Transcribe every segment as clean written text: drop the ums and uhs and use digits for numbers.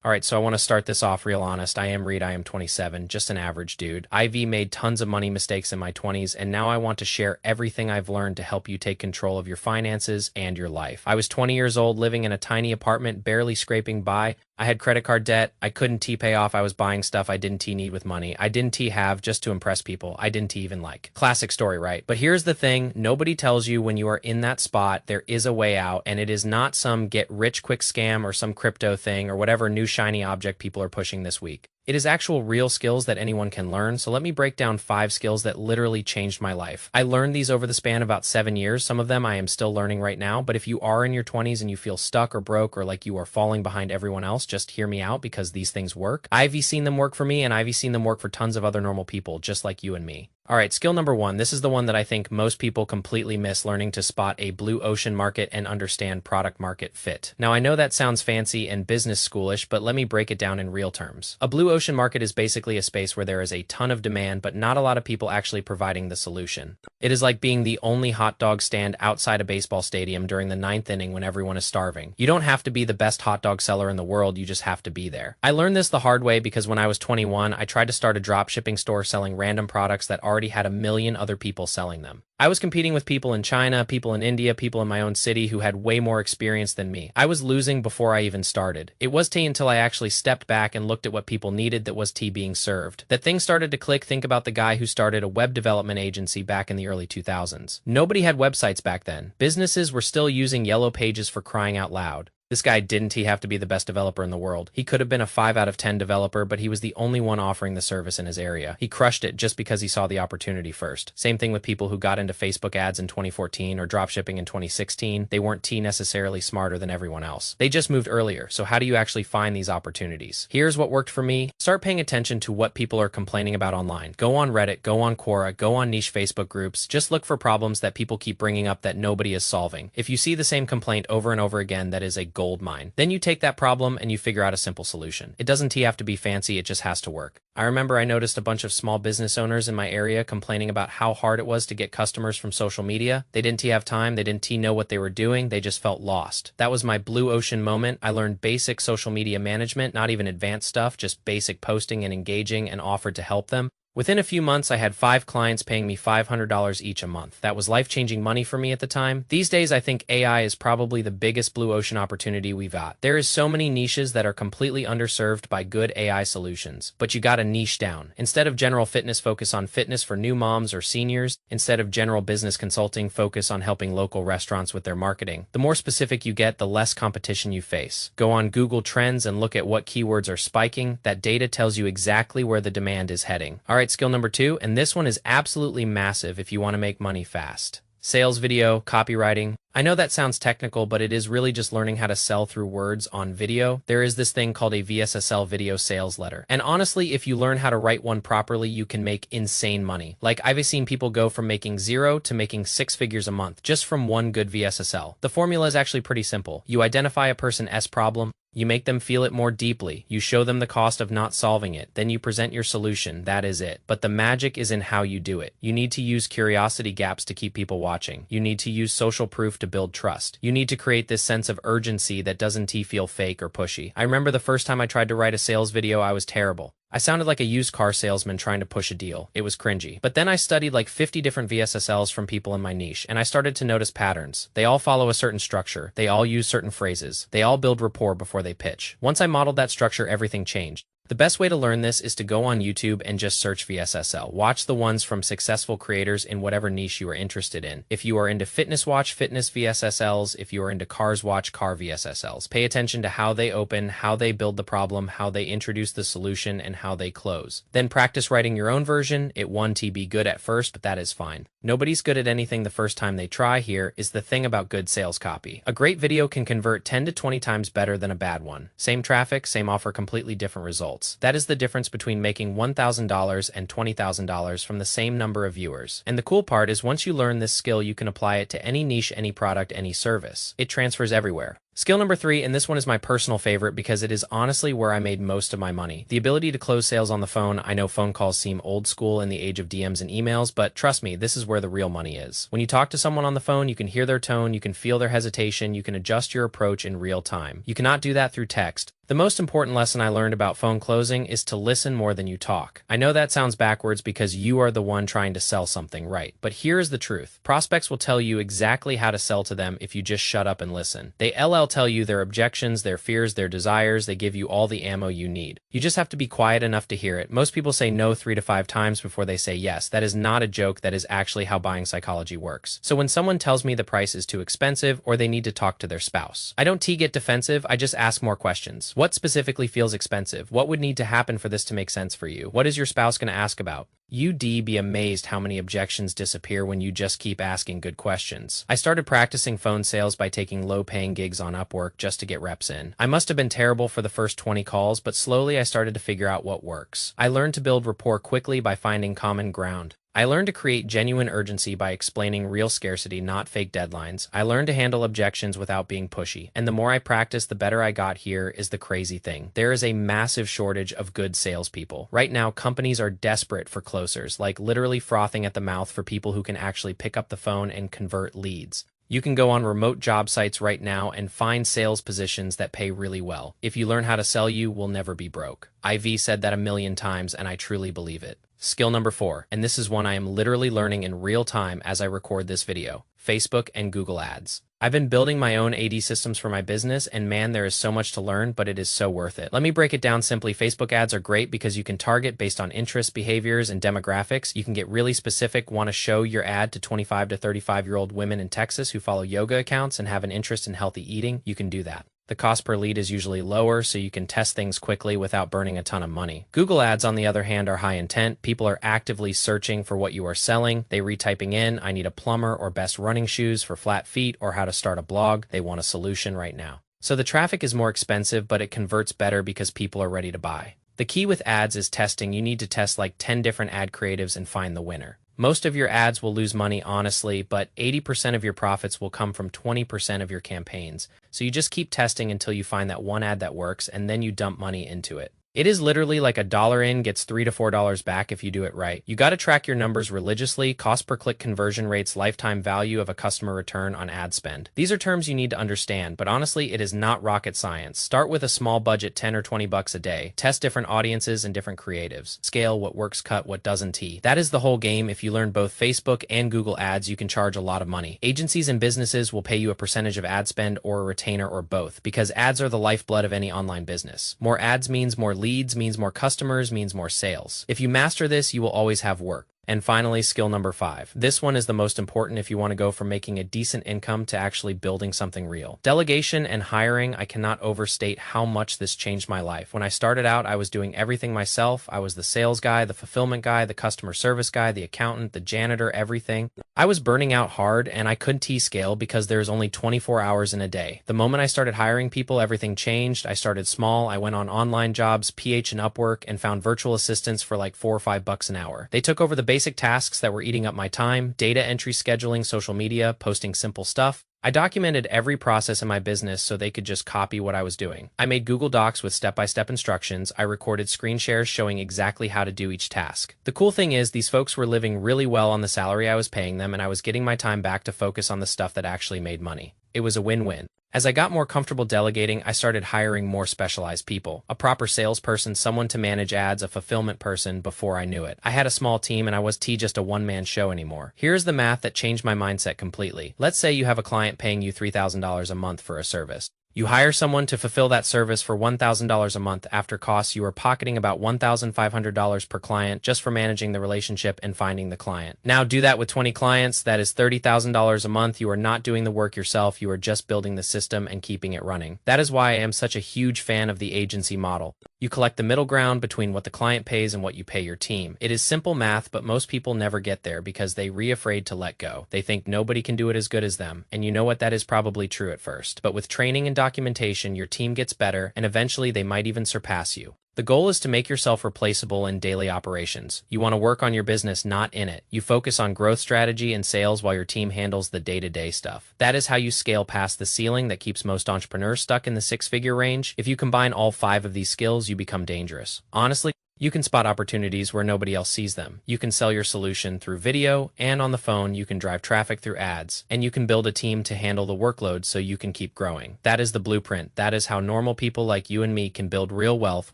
Alright, so I want to start this off real honest. I am Reed, I am 27, just an average dude. IV made tons of money mistakes in my 20s, and now I want to share everything I've learned to help you take control of your finances and your life. I was 20 years old, living in a tiny apartment, barely scraping by. I had credit card debt. I couldn't pay off. I was buying stuff I didn't need with money. I didn't have just to impress people. I didn't even like. Classic story, right? But here's the thing. Nobody tells you when you are in that spot, there is a way out, and it is not some get rich quick scam or some crypto thing or whatever new shiny object people are pushing this week. It is actual real skills that anyone can learn, so let me break down 5 skills that literally changed my life. I learned these over the span of about 7 years. Some of them I am still learning right now, but if you are in your 20s and you feel stuck or broke or like you are falling behind everyone else, just hear me out because these things work. I've seen them work for me, and I've seen them work for tons of other normal people just like you and me. Alright, skill number 1. This is the one that I think most people completely miss: learning to spot a blue ocean market and understand product market fit. Now, I know that sounds fancy and business schoolish, but let me break it down in real terms. A blue ocean market is basically a space where there is a ton of demand, but not a lot of people actually providing the solution. It is like being the only hot dog stand outside a baseball stadium during the 9th inning when everyone is starving. You don't have to be the best hot dog seller in the world, you just have to be there. I learned this the hard way because when I was 21, I tried to start a drop shipping store selling random products that already had a million other people selling them. I was competing with people in China, people in India, people in my own city who had way more experience than me. I was losing before I even started. It was until I actually stepped back and looked at what people needed that was being served that things started to click. Think about the guy who started a web development agency back in the early 2000s. Nobody had websites back then. Businesses were still using yellow pages, for crying out loud. This guy didn't have to be the best developer in the world. He could have been a 5 out of 10 developer, but he was the only one offering the service in his area. He crushed it just because he saw the opportunity first. Same thing with people who got into Facebook ads in 2014 or dropshipping in 2016. They weren't necessarily smarter than everyone else. They just moved earlier. So how do you actually find these opportunities? Here's what worked for me. Start paying attention to what people are complaining about online. Go on Reddit, go on Quora, go on niche Facebook groups. Just look for problems that people keep bringing up that nobody is solving. If you see the same complaint over and over again, that is a gold mine. Then you take that problem and you figure out a simple solution. It doesn't have to be fancy, it just has to work. I remember I noticed a bunch of small business owners in my area complaining about how hard it was to get customers from social media. They didn't have time, they didn't know what they were doing, they just felt lost. That was my blue ocean moment. I learned basic social media management, not even advanced stuff, just basic posting and engaging, and offered to help them. Within a few months, I had 5 clients paying me $500 each a month. That was life-changing money for me at the time. These days, I think AI is probably the biggest blue ocean opportunity we've got. There is so many niches that are completely underserved by good AI solutions, but you gotta niche down. Instead of general fitness, focus on fitness for new moms or seniors. Instead of general business consulting, focus on helping local restaurants with their marketing. The more specific you get, the less competition you face. Go on Google Trends and look at what keywords are spiking. That data tells you exactly where the demand is heading. All right, skill number 2, and this one is absolutely massive if you want to make money fast. Sales video, copywriting. I know that sounds technical, but it is really just learning how to sell through words on video. There is this thing called a VSSL video sales letter. And honestly, if you learn how to write one properly, you can make insane money. Like, I've seen people go from making 0 to making 6 figures a month just from one good VSSL. The formula is actually pretty simple. You identify a person's problem, you make them feel it more deeply, you show them the cost of not solving it, then you present your solution. That is it. But the magic is in how you do it. You need to use curiosity gaps to keep people watching. You need to use social proof to build trust. You need to create this sense of urgency that doesn't feel fake or pushy. I remember the first time I tried to write a sales video, I was terrible. I sounded like a used car salesman trying to push a deal. It was cringy. But then I studied like 50 different VSSLs from people in my niche, and I started to notice patterns. They all follow a certain structure. They all use certain phrases. They all build rapport before they pitch. Once I modeled that structure, everything changed. The best way to learn this is to go on YouTube and just search VSSL. Watch the ones from successful creators in whatever niche you are interested in. If you are into fitness, watch fitness VSSLs. If you are into cars, watch car VSSLs. Pay attention to how they open, how they build the problem, how they introduce the solution, and how they close. Then practice writing your own version. It won't be good at first, but that is fine. Nobody's good at anything the first time they try. Here is the thing about good sales copy. A great video can convert 10 to 20 times better than a bad one. Same traffic, same offer, completely different results. That is the difference between making $1,000 and $20,000 from the same number of viewers. And the cool part is once you learn this skill, you can apply it to any niche, any product, any service. It transfers everywhere. Skill number 3, and this one is my personal favorite because it is honestly where I made most of my money. The ability to close sales on the phone. I know phone calls seem old school in the age of DMs and emails, but trust me, this is where the real money is. When you talk to someone on the phone, you can hear their tone, you can feel their hesitation, you can adjust your approach in real time. You cannot do that through text. The most important lesson I learned about phone closing is to listen more than you talk. I know that sounds backwards because you are the one trying to sell something, right? But here is the truth. Prospects will tell you exactly how to sell to them if you just shut up and listen. They tell you their objections, their fears, their desires. They give you all the ammo you need. You just have to be quiet enough to hear it. Most people say no 3 to 5 times before they say yes. That is not a joke. That is actually how buying psychology works. So when someone tells me the price is too expensive or they need to talk to their spouse, I don't get defensive. I just ask more questions. What specifically feels expensive? What would need to happen for this to make sense for you? What is your spouse going to ask about? You'd be amazed how many objections disappear when you just keep asking good questions. I started practicing phone sales by taking low-paying gigs on Upwork just to get reps in. I must have been terrible for the first 20 calls, but slowly I started to figure out what works. I learned to build rapport quickly by finding common ground. I learned to create genuine urgency by explaining real scarcity, not fake deadlines. I learned to handle objections without being pushy. And the more I practiced, the better I got. Here is the crazy thing. There is a massive shortage of good salespeople. Right now, companies are desperate for closers, like literally frothing at the mouth for people who can actually pick up the phone and convert leads. You can go on remote job sites right now and find sales positions that pay really well. If you learn how to sell, you will never be broke. IV said that a million times, and I truly believe it. Skill number 4, and this is one I am literally learning in real time as I record this video: Facebook and Google Ads. I've been building my own AD systems for my business, and man, there is so much to learn, but it is so worth it. Let me break it down simply. Facebook ads are great because you can target based on interests, behaviors, and demographics. You can get really specific. Want to show your ad to 25 to 35-year-old women in Texas who follow yoga accounts and have an interest in healthy eating? You can do that. The cost per lead is usually lower, so you can test things quickly without burning a ton of money. Google ads, on the other hand, are high intent. People are actively searching for what you are selling. They retyping in, "I need a plumber," or "best running shoes for flat feet," or "how to start a blog." They want a solution right now. So the traffic is more expensive, but it converts better because people are ready to buy. The key with ads is testing. You need to test like 10 different ad creatives and find the winner. Most of your ads will lose money, honestly, but 80% of your profits will come from 20% of your campaigns. So you just keep testing until you find that one ad that works, and then you dump money into it. It is literally like $1 in gets $3 to $4 back if you do it right. You got to track your numbers religiously: cost per click, conversion rates, lifetime value of a customer, return on ad spend. These are terms you need to understand, but honestly, it is not rocket science. Start with a small budget, 10 or 20 bucks a day. Test different audiences and different creatives. Scale what works, cut what doesn't. That is the whole game. If you learn both Facebook and Google ads, you can charge a lot of money. Agencies and businesses will pay you a percentage of ad spend or a retainer or both, because ads are the lifeblood of any online business. More ads means more leads, means more customers, means more sales. If you master this, you will always have work. And finally, skill number 5. This one is the most important if you want to go from making a decent income to actually building something real. Delegation and hiring. I cannot overstate how much this changed my life. When I started out, I was doing everything myself. I was the sales guy, the fulfillment guy, the customer service guy, the accountant, the janitor, everything. I was burning out hard, and I couldn't scale because there's only 24 hours in a day. The moment I started hiring people, everything changed. I started small. I went on online jobs, PH and Upwork, and found virtual assistants for like $4 or $5 an hour. They took over the basic tasks that were eating up my time: data entry, scheduling, social media, posting simple stuff. I documented every process in my business so they could just copy what I was doing. I made Google Docs with step-by-step instructions. I recorded screen shares showing exactly how to do each task. The cool thing is, these folks were living really well on the salary I was paying them, and I was getting my time back to focus on the stuff that actually made money. It was a win-win. As I got more comfortable delegating, I started hiring more specialized people. A proper salesperson, someone to manage ads, a fulfillment person. Before I knew it, I had a small team, and I was just a one-man show anymore. Here's the math that changed my mindset completely. Let's say you have a client paying you $3,000 a month for a service. You hire someone to fulfill that service for $1,000 a month. After costs, you are pocketing about $1,500 per client just for managing the relationship and finding the client. Now do that with 20 clients. That is $30,000 a month. You are not doing the work yourself. You are just building the system and keeping it running. That is why I am such a huge fan of the agency model. You collect the middle ground between what the client pays and what you pay your team. It is simple math, but most people never get there because they are afraid to let go. They think nobody can do it as good as them. And you know what? That is probably true at first. But with training and documentation, your team gets better, and eventually they might even surpass you. The goal is to make yourself replaceable in daily operations. You want to work on your business, not in it. You focus on growth strategy and sales while your team handles the day-to-day stuff. That is how you scale past the ceiling that keeps most entrepreneurs stuck in the 6-figure range. If you combine all 5 of these skills, you become dangerous. Honestly, You can spot opportunities where nobody else sees them. You can sell your solution through video, and on the phone, you can drive traffic through ads. And you can build a team to handle the workload so you can keep growing. That is the blueprint. That is how normal people like you and me can build real wealth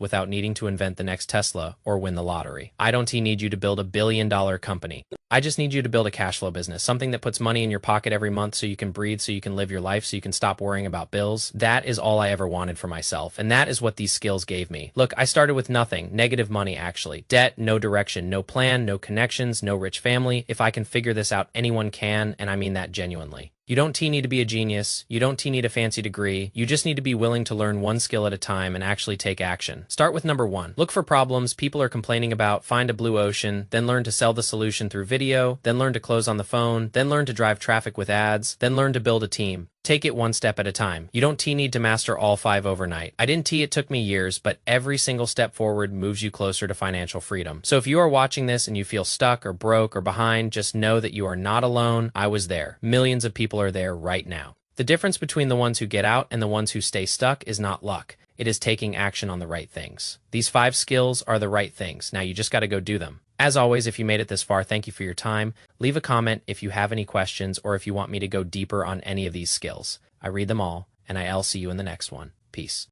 without needing to invent the next Tesla or win the lottery. I don't need you to build a billion-dollar company. I just need you to build a cash flow business, something that puts money in your pocket every month so you can breathe, so you can live your life, so you can stop worrying about bills. That is all I ever wanted for myself, and that is what these skills gave me. Look, I started with nothing, negative money actually. Debt, no direction, no plan, no connections, no rich family. If I can figure this out, anyone can, and I mean that genuinely. You don't need to be a genius. You don't need a fancy degree. You just need to be willing to learn one skill at a time and actually take action. Start with number 1. Look for problems people are complaining about, find a blue ocean, then learn to sell the solution through video, then learn to close on the phone, then learn to drive traffic with ads, then learn to build a team. Take it one step at a time. You don't need to master all 5 overnight. I didn't it took me years, but every single step forward moves you closer to financial freedom. So if you are watching this and you feel stuck or broke or behind, just know that you are not alone. I was there. Millions of people are there right now. The difference between the ones who get out and the ones who stay stuck is not luck. It is taking action on the right things. These 5 skills are the right things. Now you just got to go do them. As always, if you made it this far, thank you for your time. Leave a comment if you have any questions or if you want me to go deeper on any of these skills. I read them all, and I'll see you in the next one. Peace.